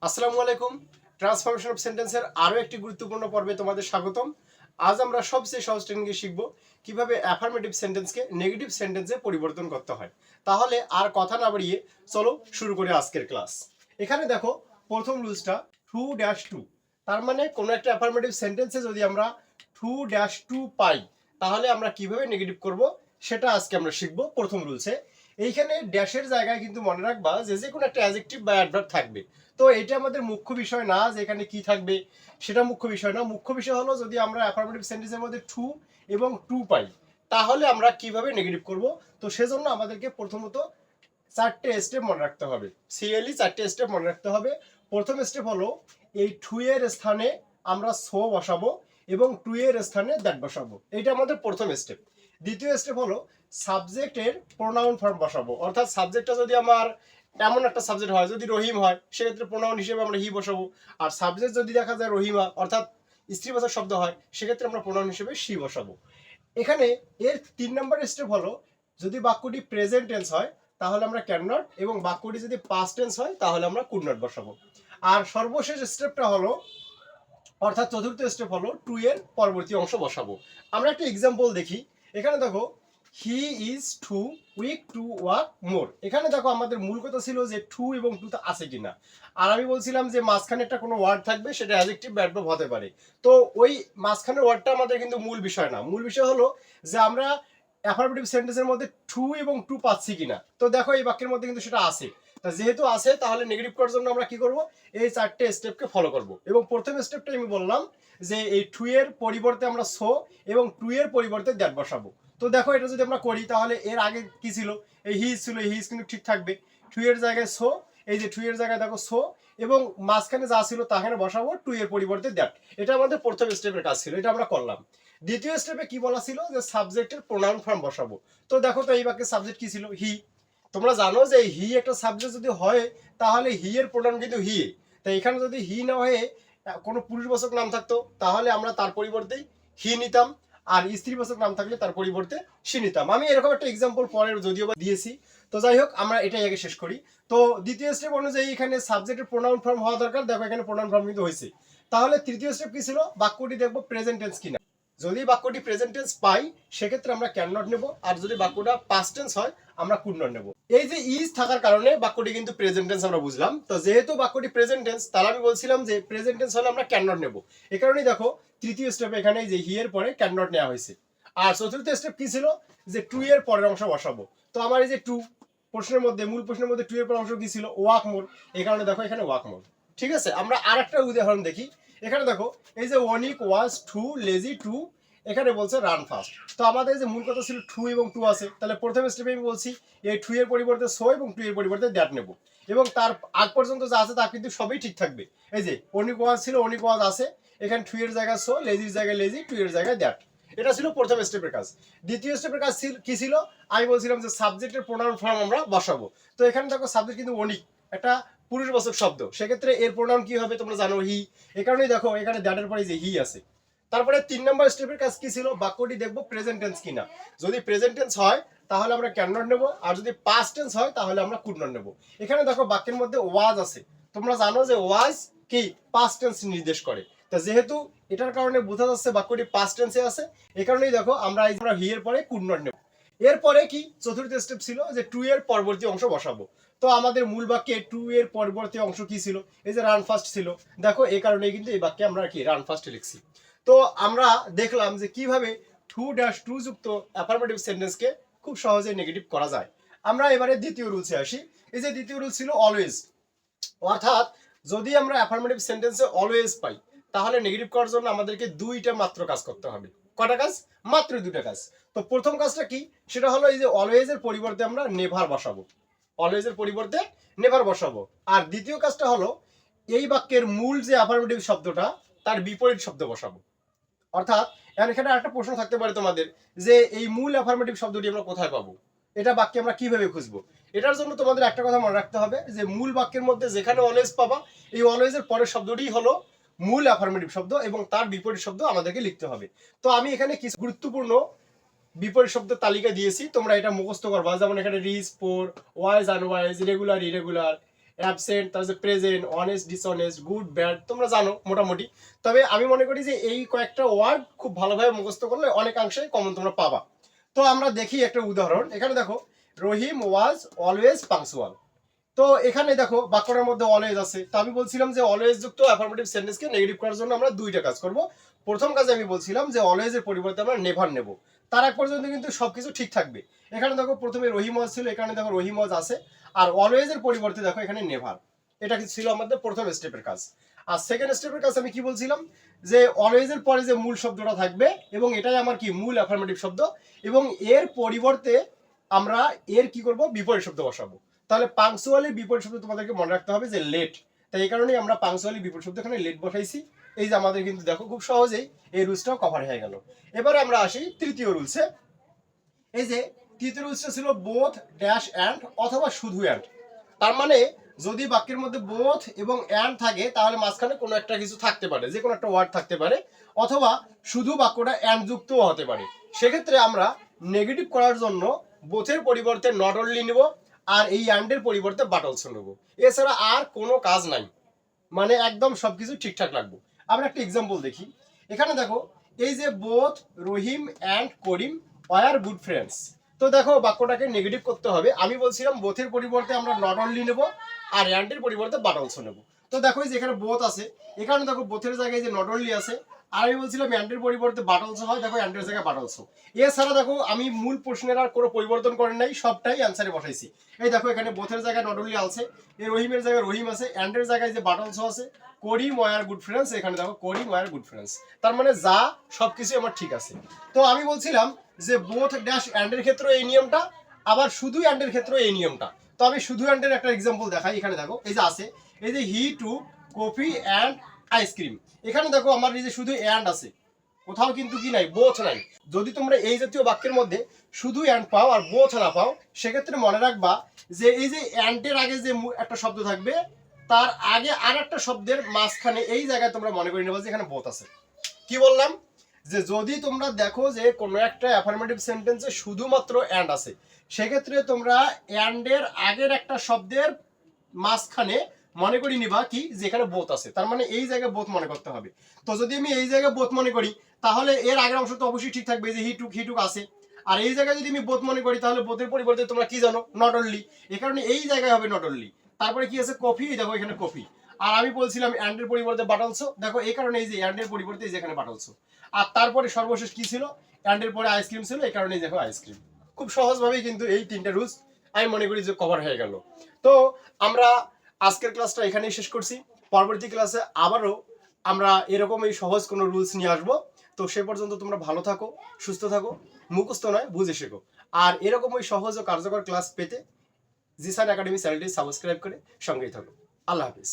আসসালামু আলাইকুম। Transformation of সেন্টেন্সের আরও একটি গুরুত্বপূর্ণ পর্বে তোমাদের স্বাগতম। আজ আমরা সবচেয়ে সহজ টেকনিকে শিখব কিভাবে অ্যাফার্মেটিভ সেন্টেন্সকে নেগেটিভ সেন্টেন্সে পরিবর্তন করতে হয়। তাহলে আর কথা না বাড়িয়ে চলো শুরু করি আজকের ক্লাস। এখানে দেখো প্রথম রুলসটা টু ড্যাশ টু, তার মানে কোনো একটা অ্যাফার্মেটিভ সেন্টেন্সে যদি আমরা টু ড্যাশ টু পাই তাহলে আমরা কিভাবে নেগেটিভ করব সেটা আজকে আমরা শিখব প্রথম রুলসে। এইখানে ড্যাশের জায়গায় কিন্তু মনে রাখবা যে যে কোনো একটা অ্যাডজেক্টিভ বা অ্যাডভার্ব থাকবে। তো এটা আমাদের মুখ্য বিষয় না যে এখানে কি থাকবে, সেটা মুখ্য বিষয় না। মুখ্য বিষয় হলো যদি আমরা অ্যাফার্মেটিভ সেন্টেন্সের মধ্যে টু এবং টু পাই তাহলে আমরা কিভাবে নেগেটিভ করব। তো সেজন্য আমাদেরকে প্রথমত চারটে স্টেপ মনে রাখতে হবে, সিএলই চারটে স্টেপ মনে রাখতে হবে। প্রথম স্টেপ হলো এই টু এর স্থানে আমরা সো বসাবো এবং টু এর স্থানে দ্যাট বসাবো, এটা আমাদের প্রথম স্টেপ। দ্বিতীয় স্টেপ হলো সাবজেক্টের প্রোনাউন ফর্ম বসাবো, অর্থাৎ সাবজেক্টটা যদি আমার এমন একটা সাবজেক্ট হয়, যদি রহিম হয় সেক্ষেত্রে প্রোনাউন হিসেবে আমরা হি বসাবো। আর সাবজেক্ট যদি দেখা যায় রহিমা অর্থাৎ স্ত্রীবাচক শব্দ হয় সেক্ষেত্রে আমরা প্রোনাউন হিসেবে সি বসাবো। এখানে এর 3 নম্বর স্টেপ হলো যদি বাক্যটি প্রেজেন্ট টেন্স হয় তাহলে আমরা ক্যান নট, এবং বাক্যটি যদি পাস্ট টেন্স হয় তাহলে আমরা কুড নট বসাবো। আর সর্বশেষ স্টেপটা হলো অর্থাৎ চতুর্থ স্টেপ হলো টু এর পরবর্তী অংশ বসাবো। আমরা একটা এক্সাম্পল দেখি। এখানে দেখো he is too weak to work more. এখানে দেখো আমাদের মূল কথা ছিল যে টু এবং টু আছে কিনা, আর আমি বলছিলাম যে মাঝখানে একটা কোনো ওয়ার্ড থাকবে, সেটা অ্যাডজেক্টিভ বা অ্যাডভার্ব হতে পারে। তো ওই মাঝখানের ওয়ার্ডটা আমাদের কিন্তু মূল বিষয় না। মূল বিষয় হলো যে আমরা অ্যাফার্মেটিভ সেন্টেন্সের মধ্যে টু এবং টু পাচ্ছি কিনা। তো দেখো এই বাক্যের মধ্যে কিন্তু সেটা আছে। তা যেহেতু আছে তাহলে নেগেটিভ করার জন্য আমরা কি করব, এই চারটে স্টেপকে ফলো করব। এবং প্রথম স্টেপটা আমি বললাম যে এই টু এর পরিবর্তে আমরা সো এবং টু এর পরিবর্তে দ্যাট বসাবো। তো দেখো এটা যদি আমরা করি তাহলে এর আগে কি ছিল, এই হিজ ছিল, এই হিজ কিন্তু ঠিক থাকবে। টু এর জায়গায় সো, এই যে টু এর জায়গায় দেখো সো, এবং মাঝখানে যা ছিল তাখানে বসাবো টু এর পরিবর্তে দ্যাট। এটা আমাদের প্রথম স্টেপের কাজ ছিল, এটা আমরা করলাম। দ্বিতীয় স্টেপে কি বলা ছিল যে সাবজেক্টের প্রোনাউন ফর্ম বসাবো। তো দেখো তো এই বাক্যের সাবজেক্ট কি ছিল, হি। তোমরা জানো যে হি একটা সাবজেক্ট যদি হয় তাহলে হি এর প্রোনাউন কিন্তু হি। তাই এখানে যদি হি না হয়ে কোনো পুরুষবাচক নাম থাকতো তাহলে আমরা তার পরিবর্তেই হি নিতাম, আর স্ত্রীবাচক নাম থাকলে তার পরিবর্তে সে নিতাম। আমি এরকম একটা এক্সাম্পল পরে যদিও বা দিয়েছি। তো যাই হোক আমরা এটাই আগে শেষ করি। তো দ্বিতীয় স্টেপ অনুযায়ী এখানে সাবজেক্টের প্রোনাউন ফর্ম হওয়া দরকার, দেখো এখানে প্রোনাউন ফর্ম কিন্তু হয়েছে। তাহলে তৃতীয় স্টেপ কি ছিল, বাক্যটি দেখবো প্রেজেন্ট টেন্স কিনা। যদি বাক্যটি প্রেজেন্ট টেন্স পাই সেক্ষেত্রে আমরা ক্যান নট নেব, আর যদি বাক্যটা পাস্ট টেন্স হয় আমরা কুড নট নেব। এই যে ইজ থাকার কারণে বাক্যটি কিন্তু প্রেজেন্ট টেন্স আমরা বুঝলাম। তো যেহেতু বাক্যটি প্রেজেন্ট টেন্স তাহলে আমি বলছিলাম যে প্রেজেন্ট টেন্স হলে আমরা ক্যান নট নেব। এই কারণেই দেখো তৃতীয় স্টেপে এখানে যে হি এর পরে ক্যান নট নেওয়া হয়েছে। আর চতুর্থ স্টেপ কি ছিল, যে টু এর পরের অংশ বসাবো। তো আমার এই যে টু প্রশ্নের মধ্যে, মূল প্রশ্নের মধ্যে টু এর পরের অংশ কি ছিল, ওয়াক মোর। এই কারণে দেখো এখানে ওয়াক মোর। ঠিক আছে, আমরা আর একটা উদাহরণ দেখি। এখানে দেখো এই যে অনিক ওয়াজ টু লেজি টু, এখানে বলছে রান ফাস্ট। তো আমাদের যে মূল কথা ছিল টু এবং টু আছে, তাহলে প্রথম স্টেপে আমি বলছি এই টু এর পরিবর্তে সো এবং টু এর পরিবর্তে দ্যাট নেব, এবং তার আগ পর্যন্ত যা আছে তা কিন্তু সবই ঠিক থাকবে। এই যে অনিক ওয়াজ ছিল, অনিক ওয়াজ আছে, এখানে টু এর জায়গায় সো, লেজির জায়গায় লেজি, টু এর জায়গায় দ্যাট। এটা ছিল প্রথম স্টেপের কাজ। দ্বিতীয় স্টেপের কাজ কি ছিল, আমি বলছিলাম যে সাবজেক্টের প্রোনাউন ফর্ম আমরা বসাবো। তো এখানে দেখো সাবজেক্ট কিন্তু অনিক, একটা পুরুষবাচক শব্দ, সেক্ষেত্রে এর প্রোনাউন কি হবে তোমরা জানো, হি। এই কারণেই দেখো এখানে দ্যাটের পরে যে হি আছে। তারপরে 3 নম্বর স্টেপের কাজ কি ছিল, বাক্যটি দেখবো প্রেজেন্ট টেন্স কিনা। যদি প্রেজেন্ট টেন্স হয় তাহলে আমরা ক্যান নট নেব, আর যদি পাস্ট টেন্স হয় তাহলে আমরা কুড নট নেব। এখানে দেখো বাক্যের মধ্যে ওয়াজ আছে, তোমরা জানো যে ওয়াজ কি পাস্ট টেন্স নির্দেশ করে। তা যেহেতু এটার কারণে বোঝা যাচ্ছে বাক্যটি পাস্ট টেন্সে আছে, এই কারণেই দেখো আমরা হি এর পরে কুড নট নেব। এরপরে কি চতুর্থ স্টেপ ছিল যে টু এর পরবর্তী অংশ বসাবো। তো আমাদের মূল বাক্যে টু এর পরবর্তী অংশ কি ছিল, এই যে রান ফাস্ট ছিল। দেখো এই কারণে কিন্তু এই বাক্যে আমরা কি রান ফাস্ট লিখছি। তো আমরা দেখলাম যে কিভাবে টু ড্যাশ টু যুক্ত অ্যাফার্মেটিভ সেন্টেন্সকে খুব সহজে নেগেটিভ করা যায়। আমরা এবারে দ্বিতীয় রুলসে আসি। এই যে দ্বিতীয় রুল ছিল অলওয়েজ, অর্থাৎ যদি আমরা অ্যাফার্মেটিভ সেন্টেন্সে অলওয়েজ পাই তাহলে নেগেটিভ করার জন্য আমাদেরকে দুইটা মাত্র কাজ করতে হবে। কটা কাজ, মাত্র দুইটা কাজ। তো প্রথম কাজটা কি, সেটা হলো এই যে অলওয়েজ এর পরিবর্তে আমরা নেভার বসাবো, অলওয়েজ এর পরিবর্তে নেভার বসাবো। আর দ্বিতীয় কাজটা হলো এই বাক্যের মূল যে অ্যাফার্মেটিভ শব্দটা তার বিপরীত শব্দ বসাবো। অর্থাৎ এখানে একটা প্রশ্ন থাকতে পারে তোমাদের যে এই মূল অ্যাফার্মেটিভ শব্দটি আমরা কোথায় পাবো, এটা বাক্যে আমরা কিভাবে খুঁজবো। এটার জন্য তোমাদের একটা কথা মনে রাখতে হবে যে মূল বাক্যের মধ্যে যেখানে অলওয়েজ পাবা এই অলওয়েজ এর পরের শব্দটি হলো মূল অ্যাফার্মেটিভ শব্দ, এবং তার বিপরীত শব্দ আমাদেরকে লিখতে হবে। তো আমি এখানে কিছু গুরুত্বপূর্ণ বিপরীত শব্দের তালিকা দিয়েছি, তোমরা এটা মুখস্থ করবা। যেমন এখানে rich, poor, wise, unwise, regular, irregular, absent, তারপর present, honest, dishonest, good, bad, তোমরা জানো মোটামুটি। তবে আমি মনে করি যে এই কয়েকটা ওয়ার্ড খুব ভালোভাবে মুখস্থ করলে অনেকাংশে কমন তোমরা পাবা। তো আমরা দেখি একটা উদাহরণ। এখানে দেখো, রহিম ওয়াজ অলওয়েজ পাংচুয়াল। তো এখানে দেখো বাক্যটার মধ্যে অলওয়েজ আছে। তো আমি বলছিলাম যে অলওয়েজ যুক্ত অ্যাফার্মেটিভ সেন্টেন্সকে নেগেটিভ করার জন্য আমরা দুইটা কাজ করব। প্রথম কাজে আমি বলছিলাম যে অলওয়েজ এর পরিবর্তে আমরা নেভার নেব। তার এক পর্যন্ত কিন্তু সবকিছু ঠিক থাকবে। এখানে দেখো প্রথমে রহিম ওয়াজ ছিল, এখানে দেখো রহিম ওয়াজ আছে, আর অলওয়েজ এর পরিবর্তে দেখো এখানে নেভার। এটা ছিল আমাদের প্রথম স্টেপের কাজ। আর সেকেন্ড স্টেপের কাজ আমি কি বলছিলাম, যে অলওয়েজ এর পরে যে মূল শব্দটা থাকবে এবং এটাই আমার কি মূল অ্যাফার্মেটিভ শব্দ, এবং এর পরিবর্তে আমরা এর কি করব, বিপরীত শব্দ বসাবো। তাহলে পাংচুয়ালির বিপরীত শব্দ তোমাদেরকে মনে রাখতে হবে যে লেট। তাই এই কারণেই আমরা পাংচুয়ালির বিপরীত শব্দ এখানে লেট বসাইছি। এই যে আমাদের কিন্তু দেখো খুব সহজেই এই রুলসটাও কভার হয়ে গেল। এবারে আমরা আসি তৃতীয় রুলসে। এই যে তৃতীয় রুলসটা ছিল বোথ ড্যাশ অ্যান্ড অথবা শুধু অ্যান্ড। তার মানে যদি বাক্যের মধ্যে বোথ এবং অ্যান্ড থাকে তাহলে মাঝখানে কোনো একটা কিছু থাকতে পারে, যে কোনো একটা ওয়ার্ড থাকতে পারে, অথবা শুধু বাক্যটা অ্যান্ড যুক্তও হতে পারে। সেক্ষেত্রে আমরা নেগেটিভ করার জন্য বোথের পরিবর্তে নট অনলি নেব, আর এই অ্যান্ডের পরিবর্তে বাট অলসো নেব। এছাড়া আর কোনো কাজ নাই, মানে একদম সবকিছু ঠিকঠাক রাখবো। আমরা একটা এক্সাম্পল দেখি। এখানে দেখো, এই যে both Rahim and Karim are good friends. তো দেখো বাক্যটাকে নেগেটিভ করতে হবে। আমি বলছিলাম বোথের পরিবর্তে আমরা নট অনলি নেব, আর অ্যান্ডের পরিবর্তে বাট অলসো নেব। তো দেখো এই যে এখানে বোথ আছে, এখানে দেখো বোথের জায়গায় যে নট অনলি আছে, আর আমি বলছিলাম অ্যান্ডের পরিবর্তে বাট অলসো হয়, দেখো অ্যান্ডের জায়গায় বাট অলসো। এছাড়া দেখো আমি মূল প্রশ্নের আর কোনো পরিবর্তন করেন নাই, সবটাই অ্যান্সারে বসাইছি। এই দেখো এখানে বোথের জায়গায় নট অনলি আছে, এই রহিমের জায়গায় রহিম আছে, অ্যান্ডের জায়গায় যে বাট অলসো আছে, করিম ওয়ার গুড ফ্রেন্ডস, এখানে দেখো করিম ওয়ার গুড ফ্রেন্ডস। তার মানে যা সবকিছু আমার ঠিক আছে। তো আমি বলছিলাম যে বোথ ড্যাশ অ্যান্ডের ক্ষেত্রে এই নিয়মটা, আবার শুধু অ্যান্ডের ক্ষেত্রে এই নিয়মটা। তো আমি শুধু অ্যান্ডের একটা এক্সাম্পল দেখাই। এখানে দেখো এই যে আছে, এই যে হি টু কফি অ্যান্ড আইসক্রিম। এখানে দেখো আমার এই যে শুধু অ্যান্ড আছে, কোথাও কিন্তু কি নাই, বোথ নাই। যদি তোমরা এই জাতীয় বাক্যের মধ্যে শুধু অ্যান্ড পাও আর বোথ না পাও, সেক্ষেত্রে মনে রাখবা যে এই যে অ্যান্ডের আগে যে একটা শব্দ থাকবে, তার আগে আর একটা শব্দের মাঝখানে এই জায়গায় তোমরা মনে করে নেবা যে এখানে বোথ আছে। কি বললাম, যে যদি তোমরা দেখো যে কোনো একটা অ্যাফার্মেটিভ সেন্টেন্সে শুধুমাত্র অ্যান্ড আছে, সেক্ষেত্রে তোমরা অ্যান্ডের আগের একটা শব্দের মাঝখানে মনে করি নিবা কি, যে এখানে বোথ আছে। তার মানে এই জায়গায় বোথ মনে করতে হবে। তো যদি আমি এই জায়গায় বোথ মনে করি, তাহলে এর আগের অংশ তো অবশ্যই ঠিক থাকবে, যে হিটুক আছে। আর এই জায়গায় যদি আমি বোথ মনে করি, তাহলে বোথের পরিবর্তে তোমরা কি জানো, নট অনলি। এই কারণে এই জায়গায় হবে নট অনলি। তারপরে কি আছে, কফি, দেখো এখানে কফি। আর আমি বলছিলাম অ্যান্ডের পরিবর্তে বাট অলসো, দেখো এই কারণে এই যে অ্যান্ডের পরিবর্তে এই যে এখানে বাট অলসো। আর তারপরে সর্বশেষ কি ছিল, অ্যান্ডের পরে আইসক্রিম ছিল, এই কারণে দেখো আইসক্রিম। খুব সহজভাবেই কিন্তু এই তিনটা রুলস আমি মনে করি যে কভার হয়ে গেল। তো আমরা আজকের ক্লাসটা এখানেই শেষ করছি। পরবর্তী ক্লাসে আবারও আমরা এরকমই সহজ কোনো রুলস নিয়ে আসবো। তো সে পর্যন্ত তোমরা ভালো থাকো, সুস্থ থাকো, মুখস্থ নয় বুঝে শেখো। আর এরকমই সহজ ও কার্যকর ক্লাস পেতে জিসান একাডেমি চ্যানেলটি সাবস্ক্রাইব করে সঙ্গেই থাকো। আল্লাহ হাফিজ।